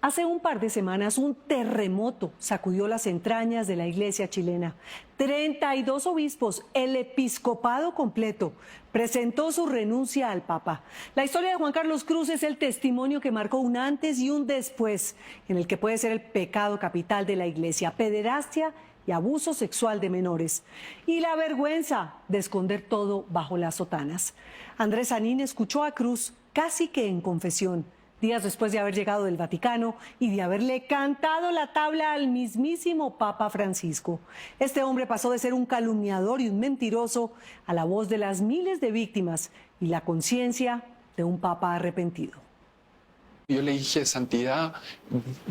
Hace un par de semanas un terremoto sacudió las entrañas de la iglesia chilena. 32 obispos, el episcopado completo, presentó su renuncia al Papa. La historia de Juan Carlos Cruz es el testimonio que marcó un antes y un después en el que puede ser el pecado capital de la iglesia, pederastia y abuso sexual de menores. Y la vergüenza de esconder todo bajo las sotanas. Andrés Sanín escuchó a Cruz casi que en confesión, días después de haber llegado del Vaticano y de haberle cantado la tabla al mismísimo Papa Francisco. Este hombre pasó de ser un calumniador y un mentiroso a la voz de las miles de víctimas y la conciencia de un Papa arrepentido. Yo le dije, santidad,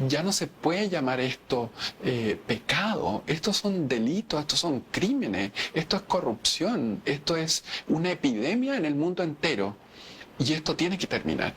ya no se puede llamar esto pecado, estos son delitos, estos son crímenes, esto es corrupción, esto es una epidemia en el mundo entero y esto tiene que terminar.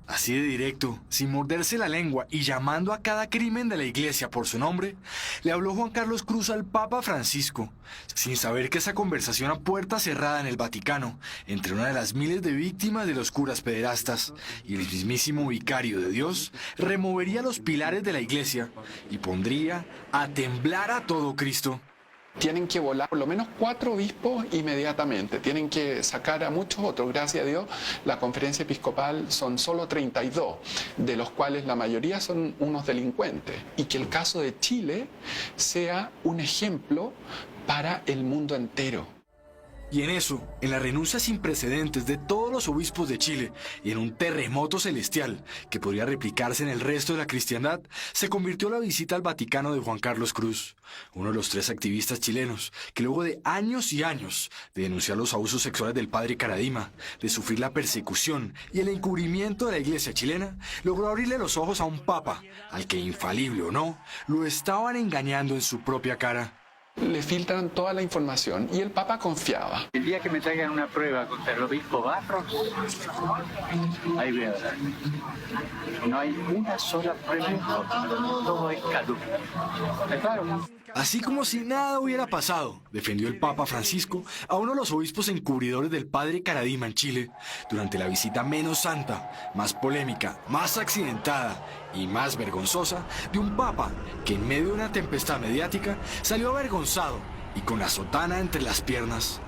Así de directo, sin morderse la lengua y llamando a cada crimen de la iglesia por su nombre, le habló Juan Carlos Cruz al Papa Francisco, sin saber que esa conversación a puerta cerrada en el Vaticano, entre una de las miles de víctimas de los curas pederastas y el mismísimo vicario de Dios, removería los pilares de la iglesia y pondría a temblar a todo Cristo. Tienen que volar por lo menos 4 obispos inmediatamente, tienen que sacar a muchos otros. Gracias a Dios, la conferencia episcopal son solo 32, de los cuales la mayoría son unos delincuentes. Y que el caso de Chile sea un ejemplo para el mundo entero. Y en eso, en la renuncia sin precedentes de todos los obispos de Chile y en un terremoto celestial que podría replicarse en el resto de la cristiandad, se convirtió la visita al Vaticano de Juan Carlos Cruz, uno de los 3 activistas chilenos que luego de años y años de denunciar los abusos sexuales del padre Caradima, de sufrir la persecución y el encubrimiento de la iglesia chilena, logró abrirle los ojos a un papa al que, infalible o no, lo estaban engañando en su propia cara. Le filtran toda la información y el Papa confiaba. El día que me traigan una prueba contra el obispo Barros, ahí voy a hablar. No hay una sola prueba, todo es calumnia. Claro. Así como si nada hubiera pasado, defendió el Papa Francisco a uno de los obispos encubridores del padre Caradima en Chile durante la visita menos santa, más polémica, más accidentada y más vergonzosa de un Papa que en medio de una tempestad mediática salió avergonzado y con la sotana entre las piernas.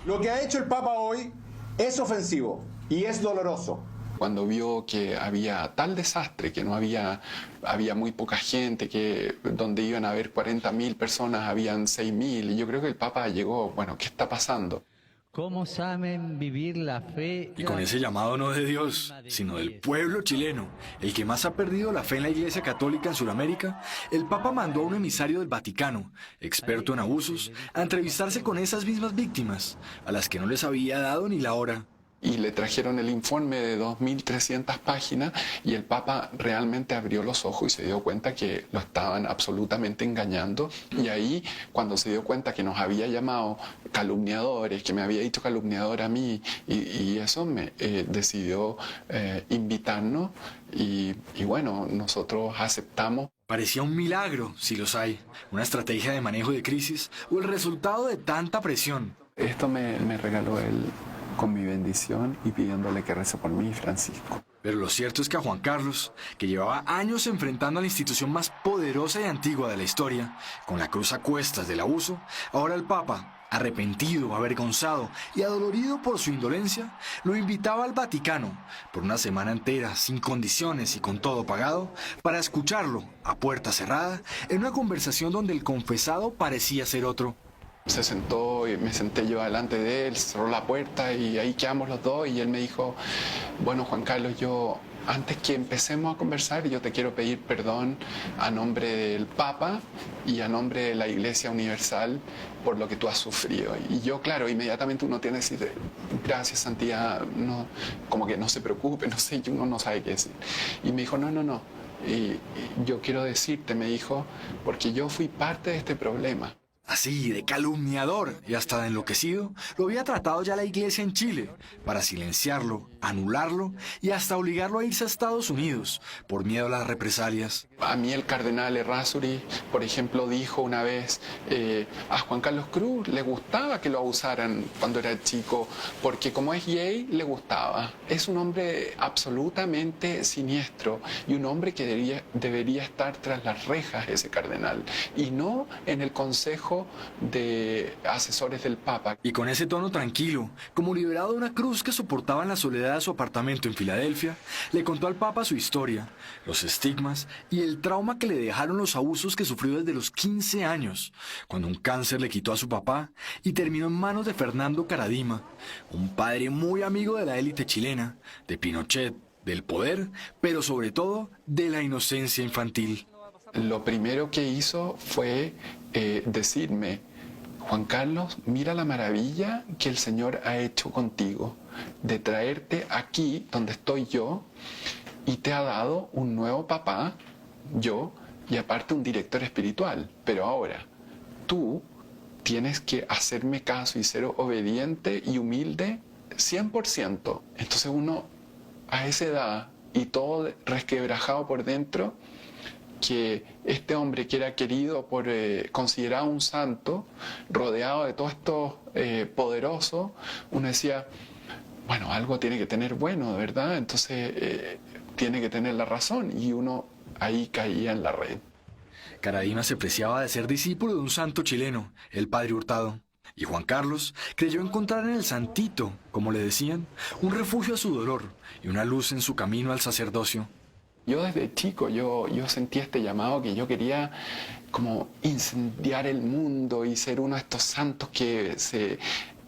Lo que ha hecho el Papa hoy es ofensivo y es doloroso. Cuando vio que había tal desastre, que no había muy poca gente, que donde iban a haber 40.000 personas, habían 6.000, y yo creo que el Papa llegó, bueno, ¿qué está pasando? ¿Cómo saben vivir la fe? Y con ese llamado no de Dios, sino del pueblo chileno, el que más ha perdido la fe en la Iglesia Católica en Sudamérica, el Papa mandó a un emisario del Vaticano, experto en abusos, a entrevistarse con esas mismas víctimas, a las que no les había dado ni la hora. Y le trajeron el informe de 2.300 páginas y el Papa realmente abrió los ojos y se dio cuenta que lo estaban absolutamente engañando. Y ahí, cuando se dio cuenta que nos había llamado calumniadores, que me había dicho calumniador a mí, y eso decidió invitarnos y bueno, nosotros aceptamos. Parecía un milagro, si los hay, una estrategia de manejo de crisis o el resultado de tanta presión. Esto me regaló él con mi bendición y pidiéndole que rece por mí, Francisco. Pero lo cierto es que a Juan Carlos, que llevaba años enfrentando a la institución más poderosa y antigua de la historia, con la cruz a cuestas del abuso, ahora el Papa, arrepentido, avergonzado y adolorido por su indolencia, lo invitaba al Vaticano por una semana entera, sin condiciones y con todo pagado, para escucharlo, a puerta cerrada, en una conversación donde el confesado parecía ser otro. Se sentó y me senté yo delante de él, cerró la puerta y ahí quedamos los dos y él me dijo, bueno, Juan Carlos, yo antes que empecemos a conversar yo te quiero pedir perdón a nombre del Papa y a nombre de la Iglesia Universal por lo que tú has sufrido. Y yo, claro, inmediatamente uno tiene que decir, gracias, santidad, no, como que no se preocupe, no sé, uno no sabe qué decir. Y me dijo, no, y yo quiero decirte, me dijo, porque yo fui parte de este problema. Así, de calumniador y hasta de enloquecido, lo había tratado ya la iglesia en Chile, para silenciarlo, anularlo y hasta obligarlo a irse a Estados Unidos, por miedo a las represalias. A mí el cardenal Errázuriz, por ejemplo, dijo una vez, a Juan Carlos Cruz le gustaba que lo abusaran cuando era chico, porque como es gay, le gustaba. Es un hombre absolutamente siniestro y un hombre que debería estar tras las rejas, ese cardenal, y no en el consejo de asesores del Papa. Y con ese tono tranquilo, como liberado de una cruz que soportaba en la soledad de su apartamento en Filadelfia, le contó al Papa su historia, los estigmas y el trauma que le dejaron los abusos que sufrió desde los 15 años, cuando un cáncer le quitó a su papá y terminó en manos de Fernando Caradima, un padre muy amigo de la élite chilena, de Pinochet, del poder, pero sobre todo de la inocencia infantil. Lo primero que hizo fue decirme, Juan Carlos, mira la maravilla que el Señor ha hecho contigo, de traerte aquí donde estoy yo, y te ha dado un nuevo papá, yo, y aparte un director espiritual. Pero ahora, tú tienes que hacerme caso y ser obediente y humilde 100%. Entonces uno, a esa edad, y todo resquebrajado por dentro, que este hombre que era querido por, considerado un santo, rodeado de todos estos poderosos, uno decía, bueno, algo tiene que tener bueno, de verdad, entonces tiene que tener la razón, y uno ahí caía en la red. Caradima se preciaba de ser discípulo de un santo chileno, el Padre Hurtado. Y Juan Carlos creyó encontrar en el Santito, como le decían, un refugio a su dolor y una luz en su camino al sacerdocio. Yo desde chico, yo sentía este llamado que yo quería como incendiar el mundo y ser uno de estos santos que se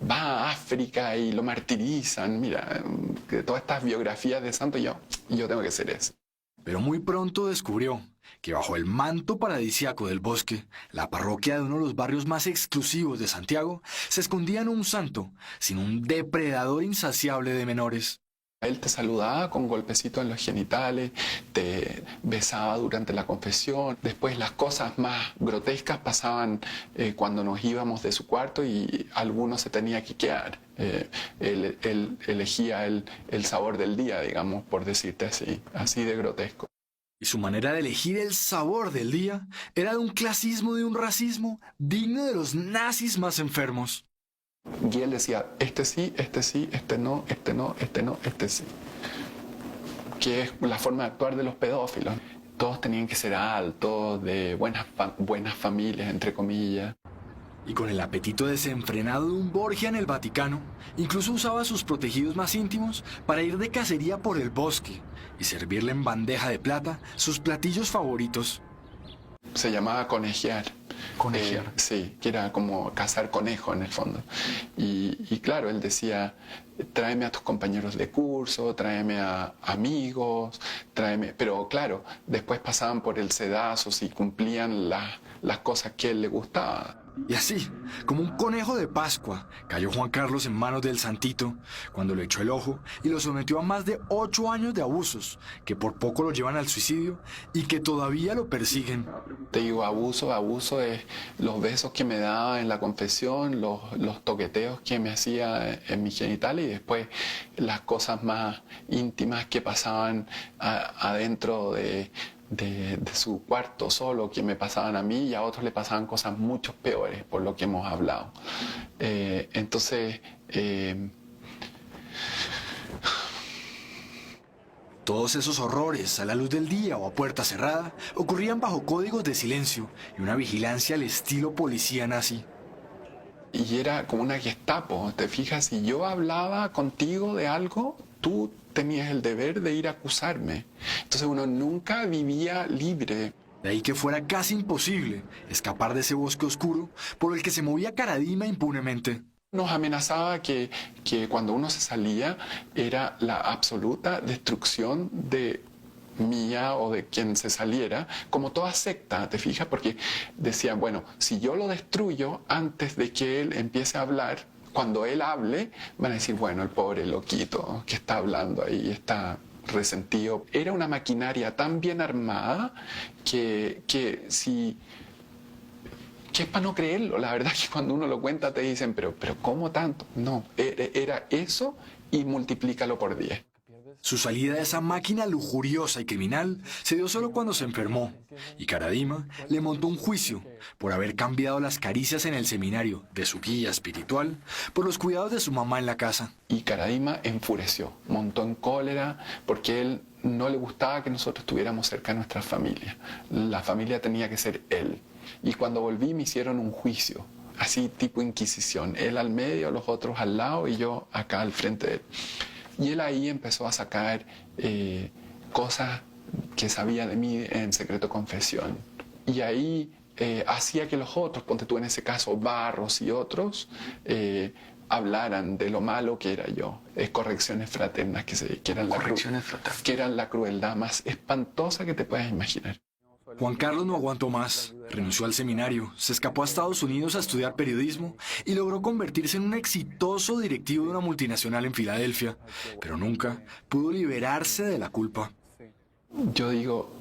va a África y lo martirizan. Mira, de todas estas biografías de santos, yo tengo que ser ese. Pero muy pronto descubrió que bajo el manto paradisíaco del bosque, la parroquia de uno de los barrios más exclusivos de Santiago, se escondía no un santo, sino un depredador insaciable de menores. Él te saludaba con golpecitos en los genitales, te besaba durante la confesión. Después las cosas más grotescas pasaban cuando nos íbamos de su cuarto y alguno se tenía que quedar. Él elegía el sabor del día, digamos, por decirte así de grotesco. Y su manera de elegir el sabor del día era de un clasismo, de un racismo digno de los nazis más enfermos. Y él decía, este sí, este no, este no, este no, este sí. Que es la forma de actuar de los pedófilos. Todos tenían que ser altos, de buenas familias, entre comillas. Y con el apetito desenfrenado de un Borgia en el Vaticano, incluso usaba a sus protegidos más íntimos para ir de cacería por el bosque y servirle en bandeja de plata sus platillos favoritos. Se llamaba conejear. Conejear. Sí, que era como cazar conejo en el fondo. Y claro, él decía, tráeme a tus compañeros de curso, tráeme a amigos, tráeme... Pero claro, después pasaban por el sedazo si cumplían las cosas que a él le gustaban. Y así, como un conejo de Pascua, cayó Juan Carlos en manos del Santito cuando le echó el ojo y lo sometió a más de 8 años de abusos, que por poco lo llevan al suicidio y que todavía lo persiguen. Te digo, abuso es los besos que me daba en la confesión, los toqueteos que me hacía en mis genitales y después las cosas más íntimas que pasaban adentro de su cuarto solo, que me pasaban a mí, y a otros le pasaban cosas mucho peores, por lo que hemos hablado. Entonces... Todos esos horrores, a la luz del día o a puerta cerrada, ocurrían bajo códigos de silencio y una vigilancia al estilo policía nazi. Y era como una Gestapo, ¿te fijas? Si yo hablaba contigo de algo, tú tenías el deber de ir a acusarme. Entonces uno nunca vivía libre. De ahí que fuera casi imposible escapar de ese bosque oscuro por el que se movía Caradima impunemente. Nos amenazaba que cuando uno se salía era la absoluta destrucción de mía o de quien se saliera, como toda secta, ¿te fijas? Porque decían, bueno, si yo lo destruyo antes de que él empiece a hablar, cuando él hable, van a decir, bueno, el pobre loquito que está hablando ahí, está resentido. Era una maquinaria tan bien armada que que es para no creerlo. La verdad es que cuando uno lo cuenta te dicen, pero ¿cómo tanto? No, era eso y multiplícalo por 10. Su salida de esa máquina lujuriosa y criminal se dio solo cuando se enfermó, y Karadima le montó un juicio por haber cambiado las caricias en el seminario de su guía espiritual por los cuidados de su mamá en la casa. Y Karadima enfureció, montó en cólera porque él no le gustaba que nosotros estuviéramos cerca de nuestra familia. La familia tenía que ser él. Y cuando volví me hicieron un juicio, así tipo inquisición. Él al medio, los otros al lado y yo acá al frente de él. Y él ahí empezó a sacar cosas que sabía de mí en secreto confesión. Y ahí hacía que los otros, ponte tú en ese caso Barros y otros, hablaran de lo malo que era yo. Correcciones fraternas que eran la crueldad más espantosa que te puedas imaginar. Juan Carlos no aguantó más, renunció al seminario, se escapó a Estados Unidos a estudiar periodismo y logró convertirse en un exitoso directivo de una multinacional en Filadelfia, pero nunca pudo liberarse de la culpa. Yo digo,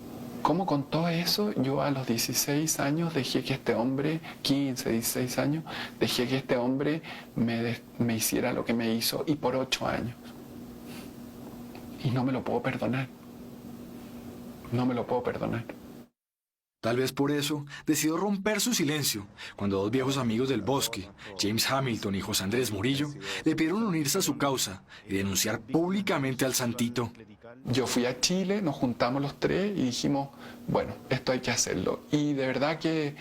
¿cómo con todo eso yo a los 16 años dejé que este hombre, 15, 16 años, dejé que este hombre me hiciera lo que me hizo y por 8 años? Y no me lo puedo perdonar. No me lo puedo perdonar. Tal vez por eso decidió romper su silencio cuando dos viejos amigos del bosque, James Hamilton y José Andrés Murillo, le pidieron unirse a su causa y denunciar públicamente al Santito. Yo fui a Chile, nos juntamos los tres y dijimos, bueno, esto hay que hacerlo. Y de verdad que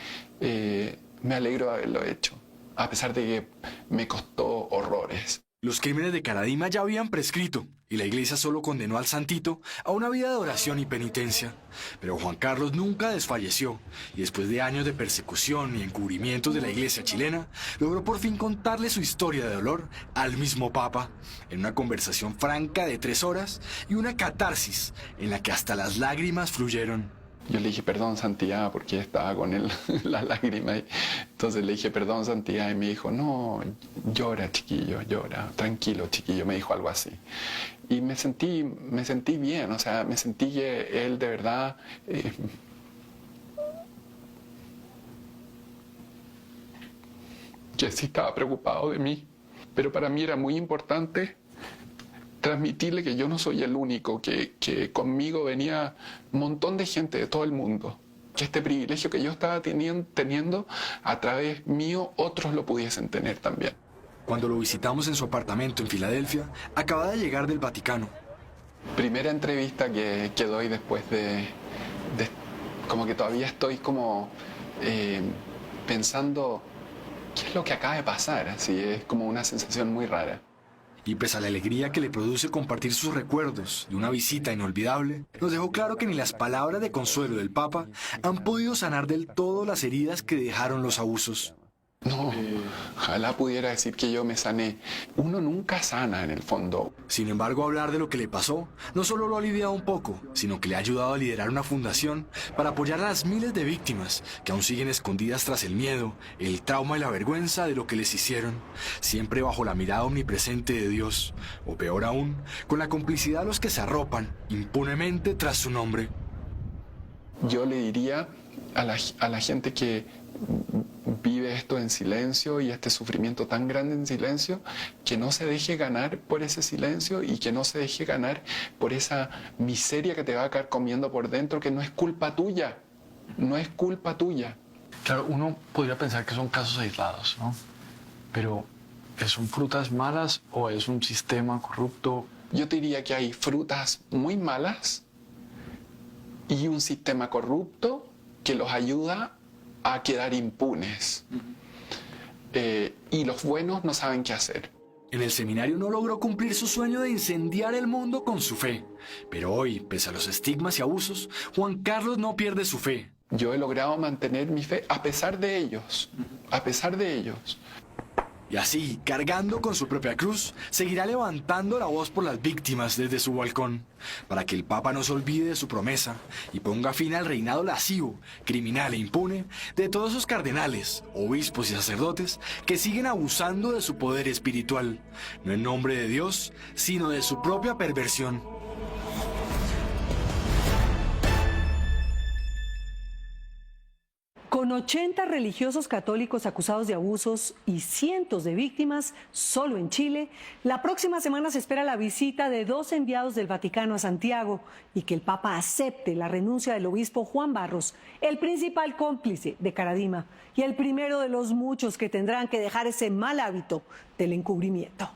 me alegro de haberlo hecho, a pesar de que me costó horrores. Los crímenes de Karadima ya habían prescrito y la iglesia solo condenó al Santito a una vida de oración y penitencia. Pero Juan Carlos nunca desfalleció y después de años de persecución y encubrimientos de la iglesia chilena, logró por fin contarle su historia de dolor al mismo Papa en una conversación franca de 3 horas y una catarsis en la que hasta las lágrimas fluyeron. Yo le dije, perdón, Santidad, porque estaba con él la lágrima. Entonces le dije, perdón, Santidad, y me dijo, no, llora, chiquillo, llora, tranquilo, chiquillo, me dijo algo así. Y me sentí bien, o sea, me sentí que él de verdad que sí estaba preocupado de mí. Pero para mí era muy importante transmitirle que yo no soy el único, que conmigo venía un montón de gente de todo el mundo, que este privilegio que yo estaba teniendo a través mío, otros lo pudiesen tener también. Cuando lo visitamos en su apartamento en Filadelfia, acababa de llegar del Vaticano. Primera entrevista que doy después de como que todavía estoy como pensando qué es lo que acaba de pasar, así es como una sensación muy rara. Y pese a la alegría que le produce compartir sus recuerdos de una visita inolvidable, nos dejó claro que ni las palabras de consuelo del Papa han podido sanar del todo las heridas que dejaron los abusos. No, ojalá pudiera decir que yo me sané. Uno nunca sana en el fondo. Sin embargo, hablar de lo que le pasó no solo lo ha aliviado un poco, sino que le ha ayudado a liderar una fundación para apoyar a las miles de víctimas que aún siguen escondidas tras el miedo, el trauma y la vergüenza de lo que les hicieron, siempre bajo la mirada omnipresente de Dios, o peor aún, con la complicidad de los que se arropan impunemente tras su nombre. Yo le diría a la gente que vive esto en silencio y este sufrimiento tan grande en silencio, que no se deje ganar por ese silencio y que no se deje ganar por esa miseria que te va a caer comiendo por dentro, que no es culpa tuya, no es culpa tuya. Claro, uno podría pensar que son casos aislados, ¿no? Pero ¿son frutas malas o es un sistema corrupto? Yo te diría que hay frutas muy malas y un sistema corrupto que los ayuda a quedar impunes. Y los buenos no saben qué hacer. En el seminario no logró cumplir su sueño de incendiar el mundo con su fe. Pero hoy, pese a los estigmas y abusos, Juan Carlos no pierde su fe. Yo he logrado mantener mi fe a pesar de ellos, a pesar de ellos. Y así, cargando con su propia cruz, seguirá levantando la voz por las víctimas desde su balcón, para que el Papa no se olvide de su promesa y ponga fin al reinado lascivo, criminal e impune de todos esos cardenales, obispos y sacerdotes que siguen abusando de su poder espiritual, no en nombre de Dios, sino de su propia perversión. Con 80 religiosos católicos acusados de abusos y cientos de víctimas solo en Chile, la próxima semana se espera la visita de 2 enviados del Vaticano a Santiago y que el Papa acepte la renuncia del obispo Juan Barros, el principal cómplice de Caradima y el primero de los muchos que tendrán que dejar ese mal hábito del encubrimiento.